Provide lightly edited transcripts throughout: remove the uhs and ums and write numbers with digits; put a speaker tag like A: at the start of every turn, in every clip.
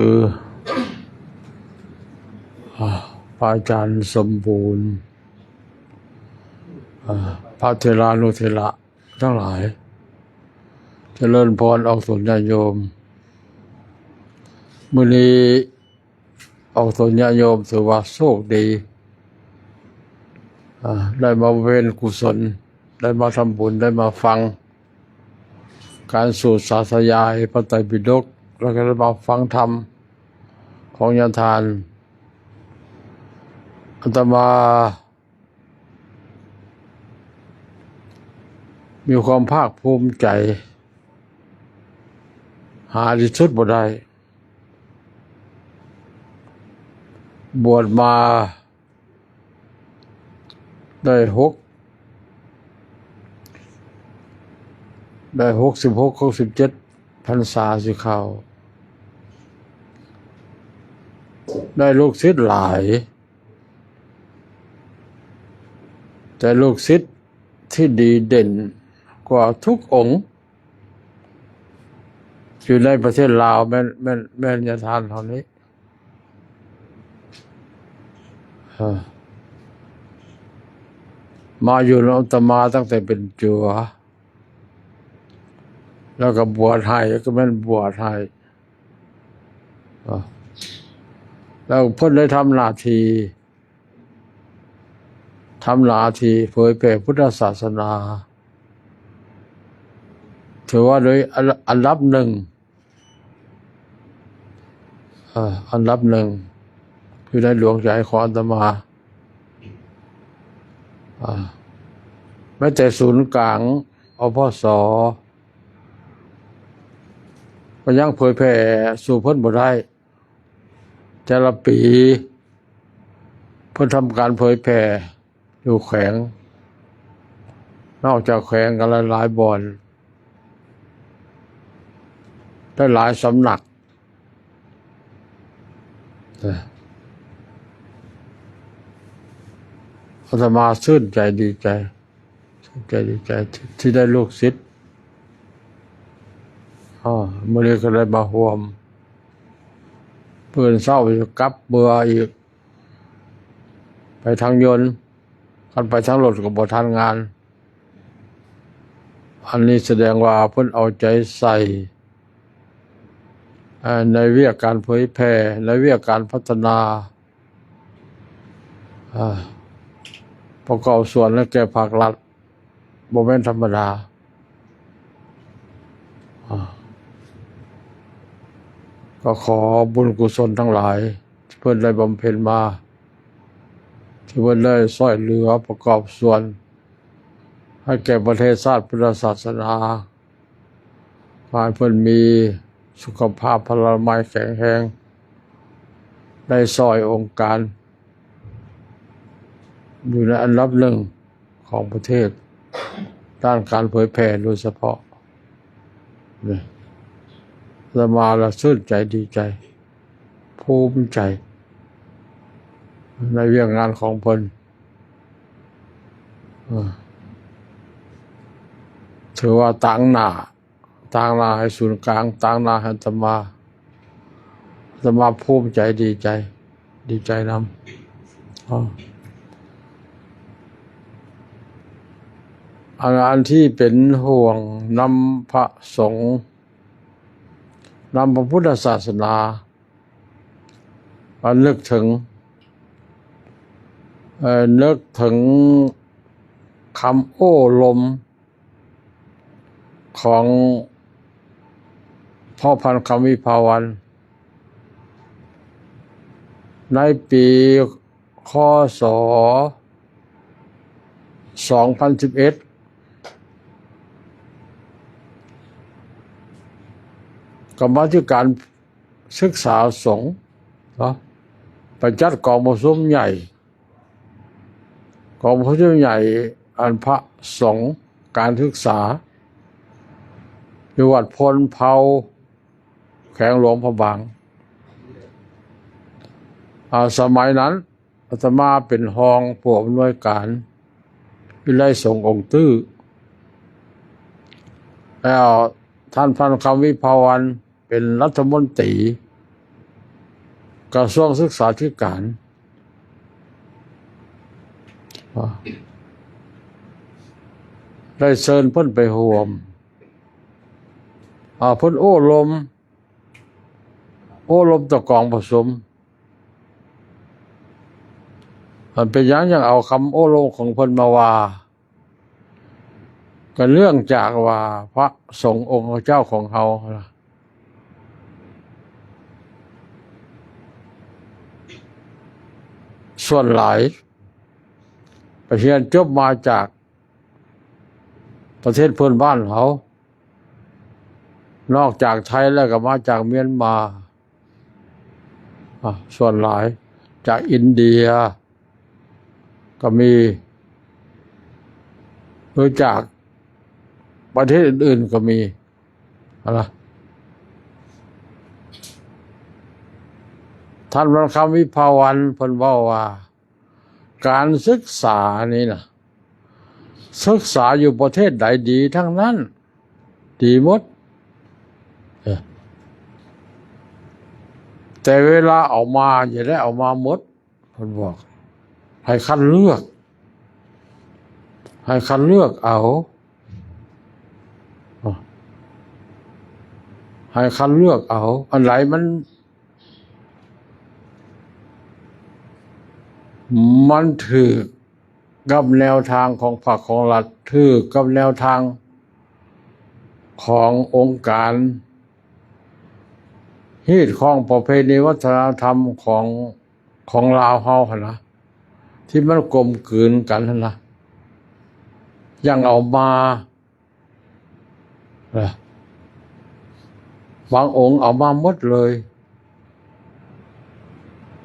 A: คือพระอาจารย์สมบูรณ์พระเถรานุเถระทั้งหลายเจริญพรออกสนญาติโยมมื้อนี้ออกสนญาติโยมถือว่าโชคดีได้มาเว้นกุศลได้มาทำบุญได้มาฟังการสวดสาธยายพระไตรปิฎกแล้วก็ได้มาฟังธรรมของญาติทานอาตมามีความภาคภูมิใจหาที่สุดบ่ได้บวชมาได้66-67 พรรษาสิเข้าได้ลูกศิษย์หลายแต่ลูกศิษย์ที่ดีเด่นกว่าทุกองค์อยู่ในประเทศลาวแม่นญาติทานเท่านี้มาอยู่ในอาตมาตั้งแต่เป็นจัวแล้วก็บวชให้ก็แม่นบวชให้แล้วเพิ่นได้ทำหน้าที่เผยแผ่พุทธศาสนาถือว่าโดยอันดับหนึ่งคือในหลวงใจของอาตมาแม้แต่ศูนย์กลางอพส.ก็ยังเผยแผ่สู่เพิ่นบ่ได้แต่ละปีเพิ่นทำการเผยแผ่อยู่แขวงนอกจากแขวงกันหลายบ่อนได้หลายสำนักอาตมาชื่นใจดีใจที่ได้ลูกศิษย์มื้อนี้ก็ได้มาร่วมเพิ่นเศร้าอยู่กับเบื่ออีกไปทางยนต์กันไปทางรถก็บ่ทันงานอันนี้แสดงว่าเพิ่นเอาใจใส่ในเรื่องการเผยแผ่ในเรื่องการพัฒนาประกอบส่วนและแก่ภาครัฐบ่แม่นธรรมดาก็ขอบุญกุศลทั้งหลายที่เพิ่นได้บำเพ็ญมาที่เพิ่นได้ช่วยเหลือประกอบส่วนให้แก่ประเทศชาติพุทธศาสนาให้เพิ่นมีสุขภาพพลามัยแข็งแรงได้ช่วยองค์การอยู่ในอันดับหนึ่งของประเทศด้านการเผยแผ่โดยเฉพาะอาตมาละชื่นใจดีใจภูมิใจในเรื่องงานของเพิ่นถือว่าต่างหน้าให้ศูนย์กลางต่างหน้าให้อาตมาภูมิใจดีใจนำอันที่เป็นห่วงนำพระสงฆ์นำพระพุทธศาสนามานึกถึงคำโอ้ลมของพ่อพันธุ์คำวิภาวันในปีค.ศ. 2011กรรมาธิการศึกษาสงฆ์ไปจัดกองประชุมใหญ่อันพระสงฆ์การศึกษาอยู่วัดพลเผาแขวงหลวงพระบางสมัยนั้นอาตมาเป็นรองผู้อำนวยการวิไลสงฆ์องค์ตื้อแล้วท่านพันคำวิภาวันเป็นรัฐมนตรี กระทรวงศึกษาธิการได้เชิญเพิ่นไปร่วมเพิ่นโอ้ลมตะกองผสมมันเป็นยังเอาคำโอ้ลมของเพิ่นมาว่าก็เรื่องจากว่าพระสงฆ์องค์เจ้าของเขาส่วนหลายไปเรียนจบมาจากประเทศเพื่อนบ้านเขานอกจากไทยแล้วก็มาจากเมียนมาส่วนหลายจากอินเดียก็มีหรือจากประเทศอื่นๆก็มีอะไรท่านพระคำวิภาวันเพิ่นว่าการศึกษานี่นะศึกษาอยู่ประเทศใดดีทั้งนั้นดีหมดแต่เวลาออกมาอย่าได้ออกมาหมดเพิ่นบอกให้คัดเลือกเอาให้คัดเลือกเอาอันไหนมันถือกับแนวทางของพรรคของรัฐถือกับแนวทางขององค์การฮีตของประเพณีวัฒนธรรมของลาวเฮาหั่นนะที่มันกลมกลืนกันหั่นนะยังเอามาบางองค์เอามาหมดเลย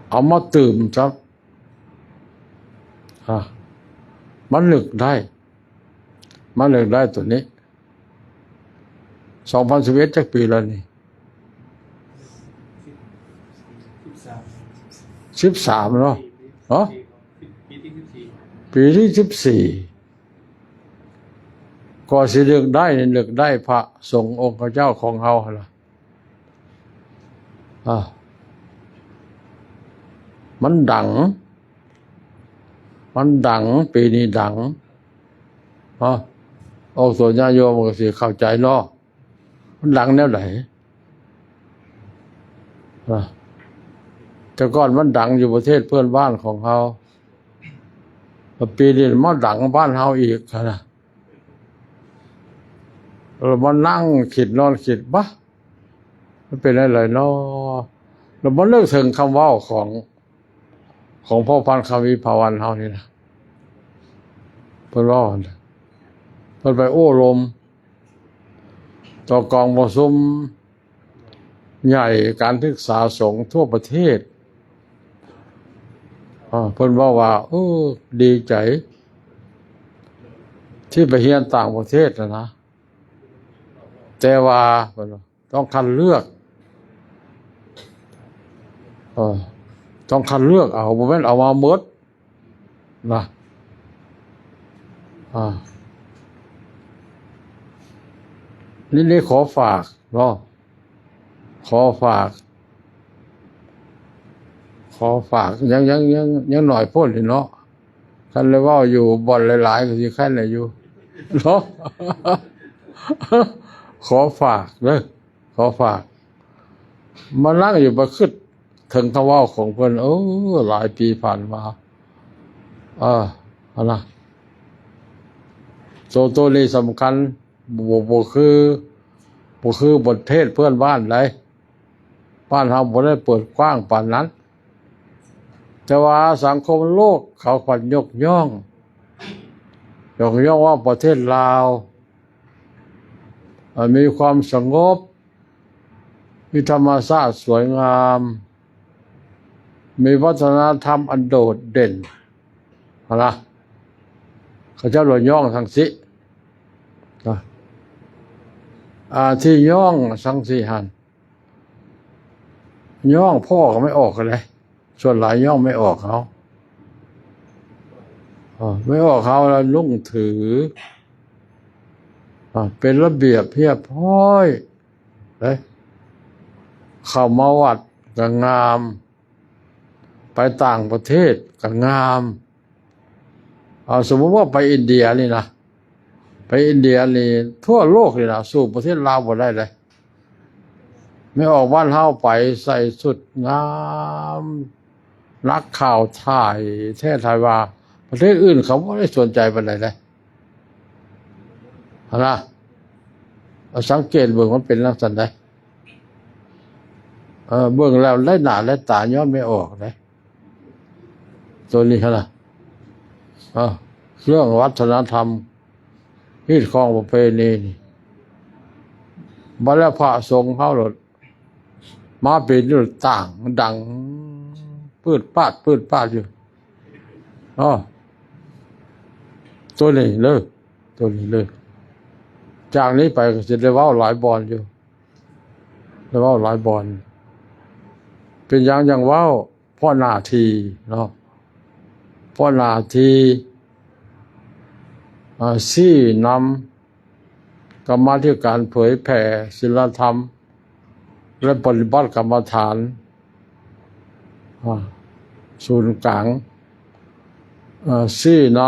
A: เอามาตื่มครับมันลึกได้ตัวนี้2011จักปีแล้วนี่13เนาะปีที่14ก็สิเลือกได้พระสงฆ์องค์เจ้าของเฮาล่ะมันดังปีนี้ดังเอาส่วนญาโยมก็สิเข้าใจเนาะมันดังแนวไหนแต่ก่อนมันดังอยู่ประเทศเพื่อนบ้านของเขาปีนี้มันดังบ้านเฮาอีกนะเรามานั่งคิดนอนคิดบะมันเป็นอะไรเนาะเรามาเลิกถึงคำว่าของพ่อพันธุ์คำวิภาวันเฮานี่นะเพิ่นว่าเพิ่นไปโอ้ลมต่อกองประชุมใหญ่การศึกษาสงฆ์ทั่วประเทศเพิ่นว่าดีใจที่ไปเรียนต่างประเทศนะแต่ว่าต้องคัดเลือกต้องคัดเลือกเอาบ่แม่นเอามาหมดนะนี่ขอฝากเนาะขอฝากยังหน่อยพ้นเนาะคันเลยว่าอยู่บ่อนหลายๆก็สิคันน่ะอยู่เนาะขอฝากมานั่งอยู่บ่คิดถึงคำว่าของเพิ่นหลายปีผ่านมานะตัวนี้สำคัญบ่คือบทเทศเพื่อนบ้านเลยบ้านเราบ่ได้เปิดกว้างปานนั้นแต่ว่าสังคมโลกเขาขวัญยกย่องว่าประเทศลาวมีความสงบมีธรรมชาติสวยงามมีวัฒนธรรมอันโดดเด่นนะเขาเจ้าหลวงย่องทั้งสิที่ย่องสังสีหันย่องพ่อก็ไม่ออกเลยส่วนหลายย่องไม่ออกเขาแล้วนุ่งถือเป็นระเบียบเพียบพร้อยเลยเข้ามาวัดก็งาม ไปต่างประเทศก็งามสมมติว่าไปอินเดียนี่นะไปอินเดียนี่ทั่วโลกนี่นะสู้ประเทศลาวบ่ได้เลยไม่ออกบ้านเฮาไปใส่สุดงามนักข่าวถ่ายแท้ถ่ายว่าประเทศอื่นเขาไม่ได้สนใจปานใดเลยนะเราสังเกตเบิ่งมันเป็นลักษณะใดเบิ่งแล้วไร้หน้าไร้ตาย้อนไม่ออกเลยตัวนี้นะเรื่องวัฒนธรรมฮีดคองประเพณีนี่มาแล้วพระสงฆ์เข้าหลดมาเป็นเรื่องต่างมันดังปืดปาดอยู่ตัวนี้เลยจากนี้ไปก็จะได้เว้าหลายบอนอยู่ได้เว้าหลายบอนเป็นอย่างเว้าพ่อหน้าทีเนาะพ่อหน้าทีชี้นำกรรมาธิการเผยแผ่ศีลธรรมและปฏิบัติกรรมฐานศูนย์กลางชี้น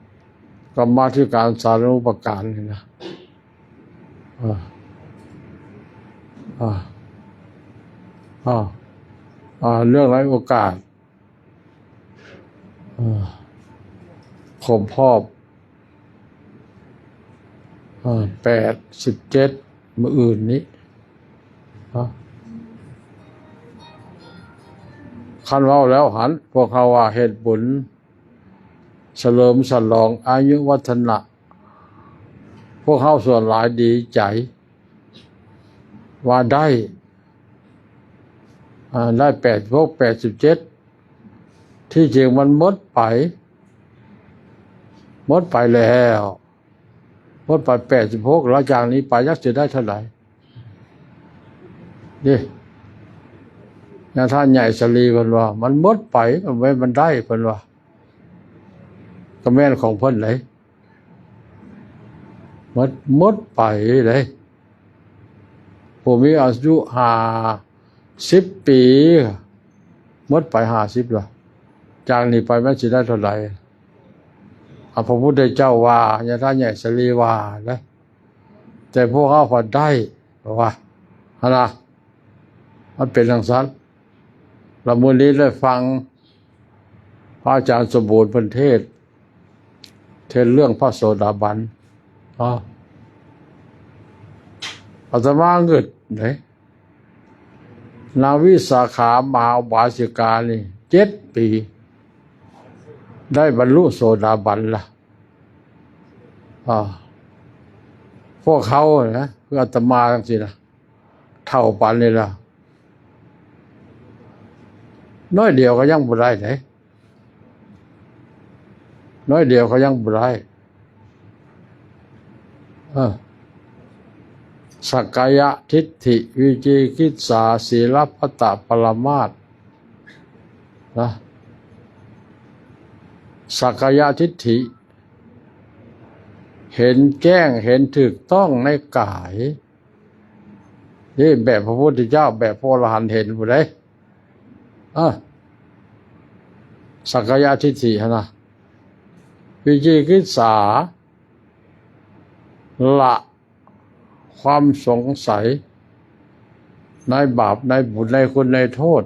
A: ำกรรมาธิการสาธารณูปการนี่นะเรื่องหลายโอกาสครบรอบ87มื้ออื่นนี้คันเว้าแล้วหันพวกเขาว่าเฮ็ดบุญเฉลิมฉลองอายุวัฒนะพวกเขาส่วนหลายดีใจว่าได้87ที่จริงมันหมดไปแล้วหมดไป86แล้วจากนี้ไปยักจะได้เท่าไหร่นี่อย่างท่านใหญ่สลีเพิ่นว่ามันหมดไปมันได้เพิ่นว่าก็แม่นของเพิ่นเลยหมดไปเลยผมมีอายุ50 ปีหมดไป50ล่ะจากนี้ไปมันสิได้เท่าไหร่พระพุทธเจ้าว่าอย่างท่านใหญ่สลีว่านะแต่พวกเขาพอได้ว่านะมันเป็นจังซั่นเรามื้อนี้ได้ฟังพระอาจารย์สมบูรณ์เพิ่นเทศเรื่องพระโสดาบันอาตมาเงิดนางวิสาขามหาอุบาสิกานี่7 ปีได้บรรลุโสดาบันล่ะพวกเขานะคืออาตมาจังซี่นะเท่าปานนี้ล่ะน้อยเดียวก็ยังบ่ได้น้อยเดียวก็ยังบ่ได้สักกายทิฏฐิวิจิกิจฉาศีลพัตตปรมาสนะสักกายทิฏฐิเห็นแจ้งเห็นถูกต้องในกายนี่แบบพระพุทธเจ้าแบบพระอรหันต์เห็นบ่ได้สักกายทิฏฐินะวิจิกิจฉาละความสงสัยในบาปในบุญในคุณในโทษ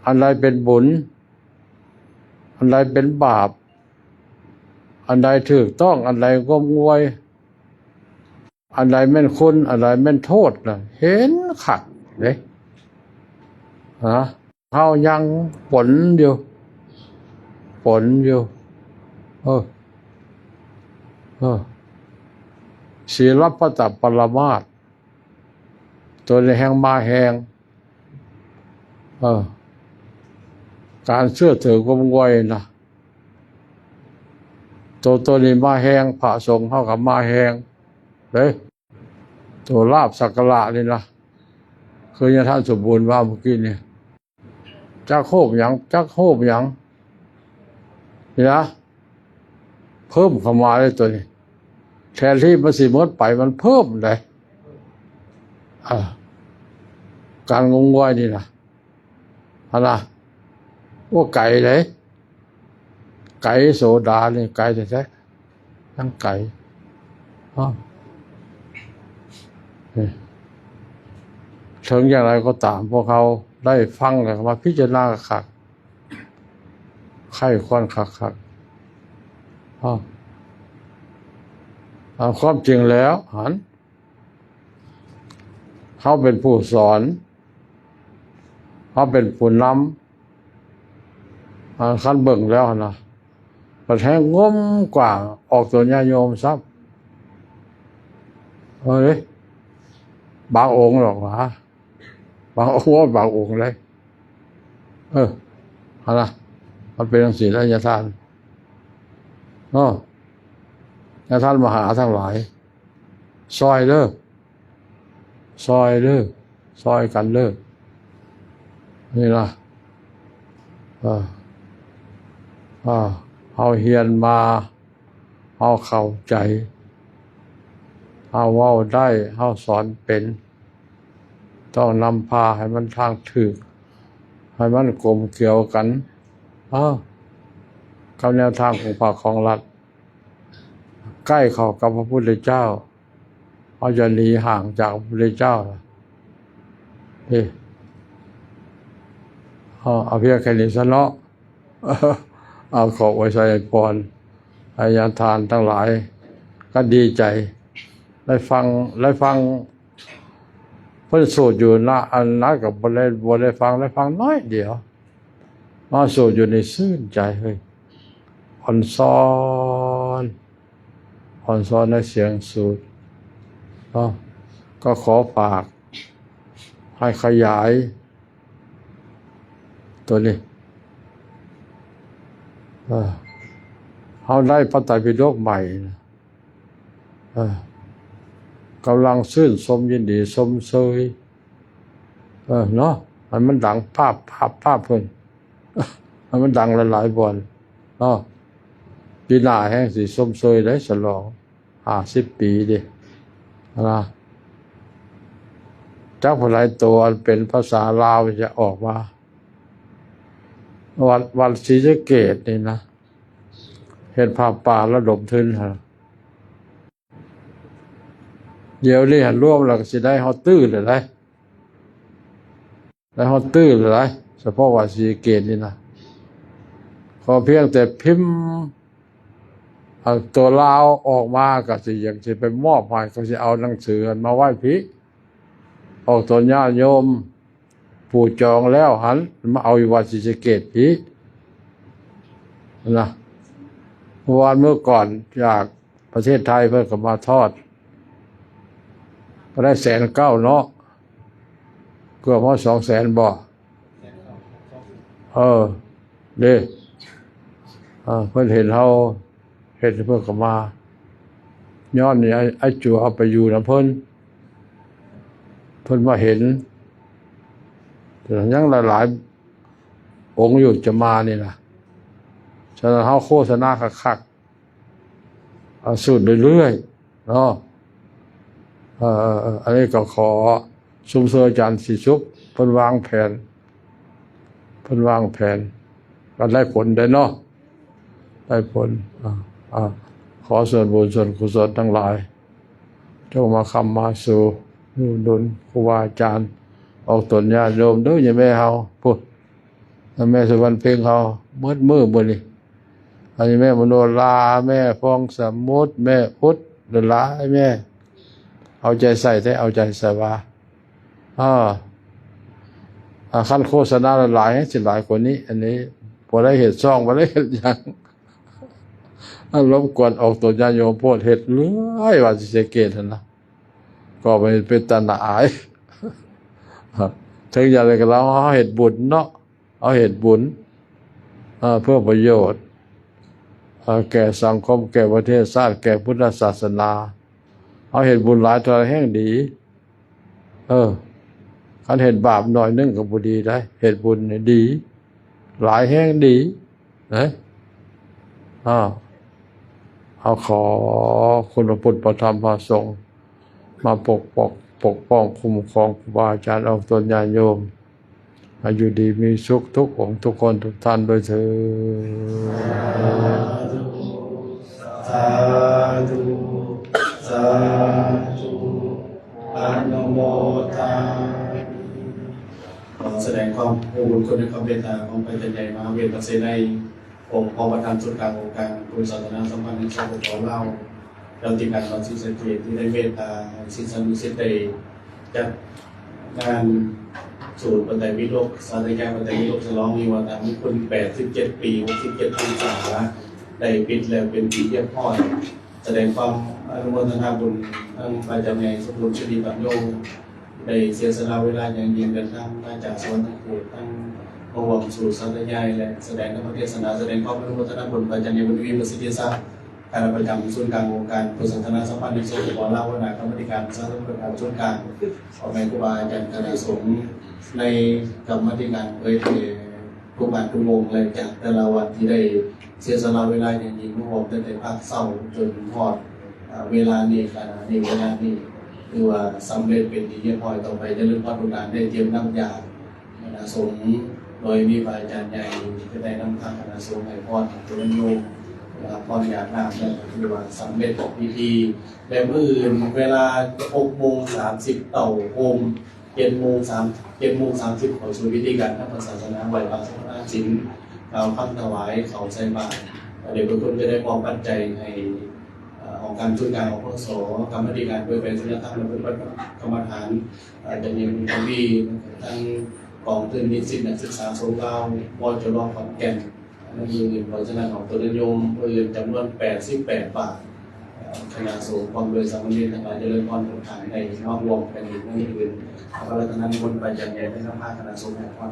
A: อันใดเป็นบุญอันใดเป็นบาปอันใดถูกต้องอันใดงมงวยอันใดแม่นคุณอันใดแม่นโทษน่ะเห็นคักเด้เฮายังผลอยู่ศีลพัตตปรมาสตัวในแห่งมาแห่งการเชื่อถือความงวยนะตัวนี้มาแห่งพระสงฆ์เท่ากับมาแห่งเลยตัวลาภสักการะนี่นะคืออย่างท่านสมบูรณ์ว่าเมื่อกี้นี่จักโคบหยังนี่นะเพิ่มเข้ามาเลยตัวนี้แทนที่มันสิหมดไปมันเพิ่มเลยการงมงวยนี่นะ นะว่าไก่เลยไก่โสดาเนี่ยไก่แท้ๆทั้งไก่อ้าวถึงอย่างไรก็ตามพวกเขาได้ฟังแล้วมาพิจารณาขักไข้ควนขักความจริงแล้วหันเขาเป็นผู้สอนเขาเป็นผู้นำขั้นเบิ่งแล้วนะประแทงง้มกว่าออกตัวญาโยมซับเลยบางองค์หรอกวะบางองค์ว่าบางองค์เลยอะไรมันเป็นทั้งสี่และญาทานญาทานมหาทั้งหลายซอยเลิกซอยกันเลิกนี่นะเอาเฮียนมาเอาเข้าใจเอาเว้าได้เอาสอนเป็นต้องนำพาให้มันทางถึกให้มันกลมเกลียวกันกับแนวทางของพระของรัฐใกล้เข้ากับพระพุทธเจ้าเขาจะหนีห่างจากพระพุทธเจ้าเอาเพียงแค่นี้ซะเนาะเอาขอไว้ใส่พรอาญาทานทั้งหลายก็ดีใจได้ฟังเพิ่นสูตรอยู่นะอันนั้นกับบได้ฟังน้อยเดียวมาสูตรอยู่ในซื่นใจเฮ้ยอ่อนซ้อนในเสียงสูตรก็ขอฝากให้ขยายตัวนี้เขาได้พระไตรปิฎกใหม่กำลังชื่นชมยินดีชมเชยเนาะมันดังภาพเพิ่นมันดังหลายๆบ่อนปีหน้าแห่งสิชมเชยได้ฉลอง50 ปีดินะจักพลายตัวเป็นภาษาลาวจะออกมาวัดศรีสะเกษนี่นะเห็นภาพป่าระดมทุนฮะเดี๋ยวนี้หันร่วมแล้วก็สิได้ฮอตตื้อเลยได้ฮอตตื้อเลยเฉพาะวัดศรีสะเกษนี่นะขอเพียงแต่พิมพ์ตัวลาวออกมาก็สิอย่างสิไปมอบให้ก็สิเอาหนังสือมาไหว้พระออกตัวญาติโยมผู้จองแล้วหันมาเอาอยู่วัดศรีสะเกษพี่นะวันเมื่อก่อนจากประเทศไทยเพิ่งกลับมาทอดก็ได้190,000เนาะเกือบว่า200,000บ่เด้เพิ่นเห็นเขาเห็นเพิ่งกลับมาย้อนนี่ไอ้จั่วเอาไปอยู่นะเพิ่นมาเห็นแต่ยังหลายองค์อยู่จะมานี่นะฉะนั้นเขาโฆษณาคักสูตรเรื่อยๆเนาะอันนี้ก็ขอชุมเชยอาจารย์ศรีชุบเพิ่นวางแผนก็ได้ผลได้เนาะได้ผลขอส่วนบุญส่วนกุศลทั้งหลายจงมาคำมาสู่ดุลครูบาอาจารย์ออกตนญาติโยมเด้ออย่าแม่เฮาพูดแม่สุวรรณเพ็งเฮามืดบ่นี่อันนี้แม่มโนราแม่ฟองสมุทรแม่พุทธเดลาแม่เอาใจใส่ได้เอาใจใส่ว่าขั้นโฆษณาหลายสิหลายคนนี้อันนี้พอได้เห็ดซ่องพอได้เห็ดอย่างรบกวนออกตัวญาโยมโพดเห็ดเลื่อยว่าสิเสเกตนะก็เป็นตาหนาอายถึงอย่างไรก็แล้วเอาเห็ดบุญเนาะเอาเห็ดบุญเพื่อประโยชน์แก่สังคมแก่ประเทศชาติแก่พุทธศาสนาเอาเห็ดบุญหลายตัวแห่งดีคันเห็ดบาปหน่อยนึงก็บ่ดีได้เห็ดบุญนี่ดีหลายแห่งดีนะเอาขอคุณพระพุทธพระธรรมพระสงฆ์มาปกป้องคุ้มครองครูบาอาจารย์ออกตนญาติโยม ให้อยู่ดีมีสุขทุกองค์ทุกคนทุกท่านด้วยเถิด
B: สาธุสาธุอนุโมทนาขอแสดงความอบอุ่นคุณในความเมตตาของพระเจ้าใหญ่มหาเวทพระเสนาองค์พระประธานสุดกลางองค์การคุณศาสนาสัมพันธ์ในชาติของเราเราติดกันวันที่สังเกตที่ได้เมตตาสินสมุสิตได้จัดงานศูนย์ปัจจัยวิโรจน์สาธยายปัจจัยวิโรจน์ฉลองมีวันที่คุณ87 ปี67 ปีสาได้ปิดแล้วเป็นปีเยี่ยมพ่อแสดงความอนุโมทนาบุญทั้งพระเจ้าใหญ่สมบูรณ์ชดีปัญโยได้เสียสละเวลาอย่างยิ่งเดินทางมาจากสวรรค์เขตทั้งมาหวังสู่สาธยายและแสดงธรรมเทศนาแสดงความอนุโมทนาบุญพระเจ้าใหญ่บุญวิมุสิทธิศักดิ์การประจำศูนย์กลางองค์การพุทธศาสนาสัมพันธ์ในส่วนของเราวนาคณะกรรมการสร้างประการศูนย์กลางออกแบบครูบาอาจารย์คณะสงฆ์ในกรรมธิการเผยแผ่ครูบาทุกองค์เลยจากแต่ละวันที่ได้เสียสละเวลาอย่างยิ่งรวมตั้งแต่ภาคเศร้าจนทอดเวลานี้ขณะนี้เวลานี้คือว่าสำเร็จเป็นที่เยี่ยมพอยต่อไปจะเริ่มพัฒนาได้เตรียมน้ำยาคณะสงฆ์โดยมีพระอาจารย์ใหญ่จะได้นำทางคณะสงฆ์ให้พรตัวโยมพรอยากนำนั่นคือว่าสำเร็จพิธีและมื้ออื่นเวลา6:30ต่อโฮม7:30ขอสู่พิธีการทางศาสนาไหว้พระสวดมนต์ศีลเราคำถวายเขาใส่บาตรเดี๋ยวทุกคนจะได้มอบปัจจัยในองค์การช่วยการของพสกรรมธิการเพื่อเป็นศิลธรรมและเป็นกรรมฐานจะมีมุขวีทั้งกองทุนนิสิตนักศึกษาสงฆ์เราวจรขอนแก่นนั่นคือเงินเพราะฉะนั้นของตัวนิยมเงินจำนวน88 บาทคณะสงฆ์ความโดยสามเณรทั้งหลายจะเริ่มต้นฐานในนอกรวมกันอีกนั่นคือพระราชนันบนปัญญาใหญ่ในสภาคณะสงฆ์แห่งความ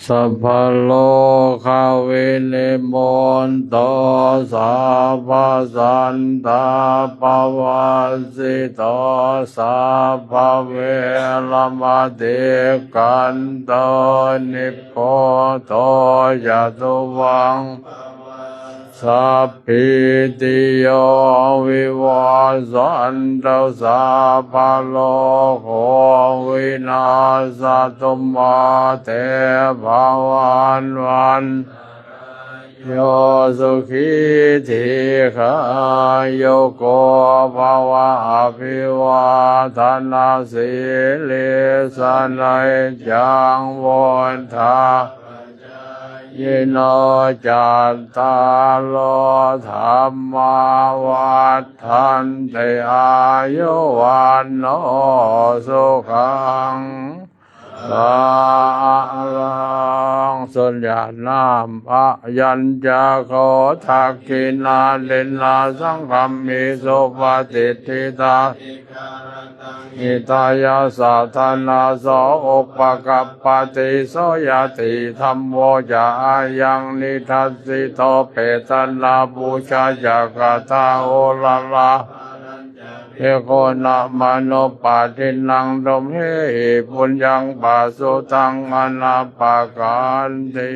A: สัพพะโลกวินิมนโตสัพพสันตาปวัสสิโตสัพพเวรมติกันโตนิพโพโตยตุวังสัพพิติโยวิวัสสันตุสัพพะโลกวินาศตุมาเตภวันวันโยสุขีทีขาโยโกภวะอภิวาทนาสิลิสนัยจังวุฒายิโนจัตตาโลธรรมาวัฏทันติอายุวันโนสุขังสาลังสุญญานามะยัญจโคทักขินาลินนาสังฆมิสุปฏิทิตาอิตายาสัทธนาโสอุปกัปปติโสยติธัมโมจะอายังนิทัสสิโตเปตนาบูชาจักตาโอลาลาเอโกนะมโนปาทินังดมเหปุญญังปะสุตังอนาปการติ